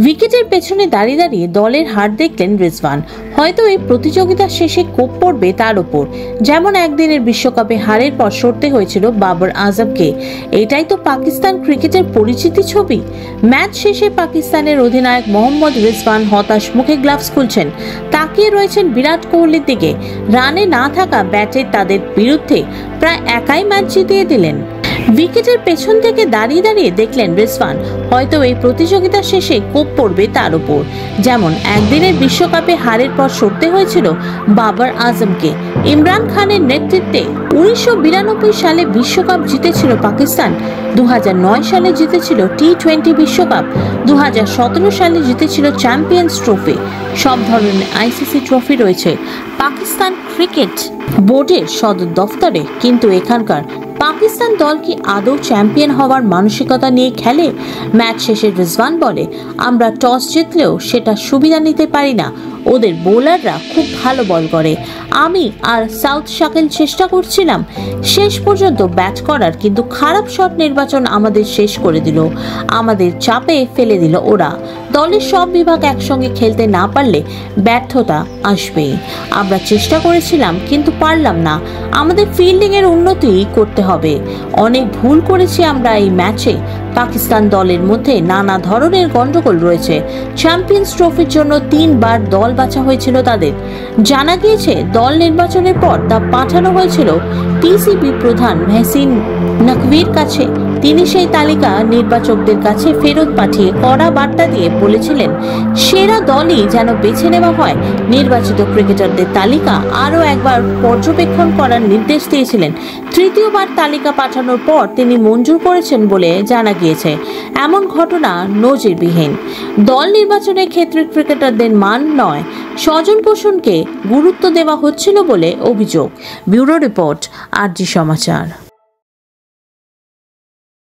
উইকেটের পেছনে দাঁড়িয়ে দাঁড়িয়ে দলের হার দেখলেন রিজওয়ান। হয়তো এই প্রতিযোগিতার শেষে কোপ পড়বে তার উপর, যেমন একদিনের বিশ্বকাপে হারের পর সরতে হয়েছিল বাবর আজমকে। এটাই তো পাকিস্তান ক্রিকেটের পরিচিতি ছবি। ম্যাচ শেষে পাকিস্তানের অধিনায়ক মোহাম্মদ রিজওয়ান হতাশ মুখে গ্লাভস খুলছেন, তাকিয়ে রয়েছেন বিরাট কোহলির দিকে। রানে না থাকা ব্যাটে তাদের বিরুদ্ধে প্রায় একাই ম্যাচ জিতিয়ে দিলেন। উইকেটের পেছন থেকে দাঁড়িয়ে দাঁড়িয়ে দেখলেন রিজওয়ান, হয়তো এই প্রতিযোগিতার শেষে কোপ পড়বে তার উপর, যেমন একদিনের বিশ্বকাপে হারের পর সরতে হয়েছিল বাবর আজমকে। ইমরান খানের নেতৃত্বে 1992 সালে বিশ্বকাপ জিতেছিল পাকিস্তান, 2009 সালে জিতেছিল টি-20 বিশ্বকাপ, 2017 সালে জিতেছিল চ্যাম্পিয়ন্স ট্রফি। সব ধরনের আইসিসি ট্রফি রয়েছে পাকিস্তান ক্রিকেট বোর্ডের সদর দফতরে, কিন্তু এখানকার পাকিস্তান দল কি আদৌ চ্যাম্পিয়ন হওয়ার মানসিকতা নিয়ে খেলে? ম্যাচ শেষে রিজওয়ান বলে, আমরা টস জিতলেও সেটা সুবিধা নিতে পারি না, ওদের বোলাররা খুব ভালো বল করে। আমি আর সাউথ শাকিল চেষ্টা করছিলাম শেষ পর্যন্ত ব্যাট করার, কিন্তু খারাপ শট নির্বাচন আমাদের শেষ করে দিল, আমাদের চাপে ফেলে দিল ওরা। দলের সব বিভাগ একসঙ্গে খেলতে না পারলে ব্যর্থতা আসবেই। আমরা চেষ্টা করেছিলাম কিন্তু পারলাম না, আমাদের ফিল্ডিং এর উন্নতি করতে হবে। অনেক ভুল করেছি আমরা এই ম্যাচে। পাকিস্তান দলের মধ্যে নানা ধরনের গন্ডগোল রয়েছে। চ্যাম্পিয়ন্স ট্রফির জন্য 3 বার দল বাছা হয়েছিল তাদের। জানা গিয়েছে দল নির্বাচনের পর তা পাঠানো হয়েছিল পিসিবি প্রধান মেহসিন নকভির কাছে। তিনি সেই তালিকা নির্বাচকদের কাছে ফেরত পাঠিয়ে কড়া বার্তা দিয়ে বলেছিলেন, সেরা দলই যেন বেছে নেওয়া হয়। নির্বাচিত ক্রিকেটারদের তালিকা আরও একবার পর্যবেক্ষণ করার নির্দেশ দিয়েছিলেন। তৃতীয়বার তালিকা পাঠানোর পর তিনি মঞ্জুর করেছেন বলে জানা গিয়েছে। এমন ঘটনা নজিরবিহীন। দল নির্বাচনের ক্ষেত্রে ক্রিকেটারদের মান নয়, স্বজন পোষণকে গুরুত্ব দেওয়া হচ্ছিল বলে অভিযোগ। ব্যুরো রিপোর্ট, আরজি সমাচার।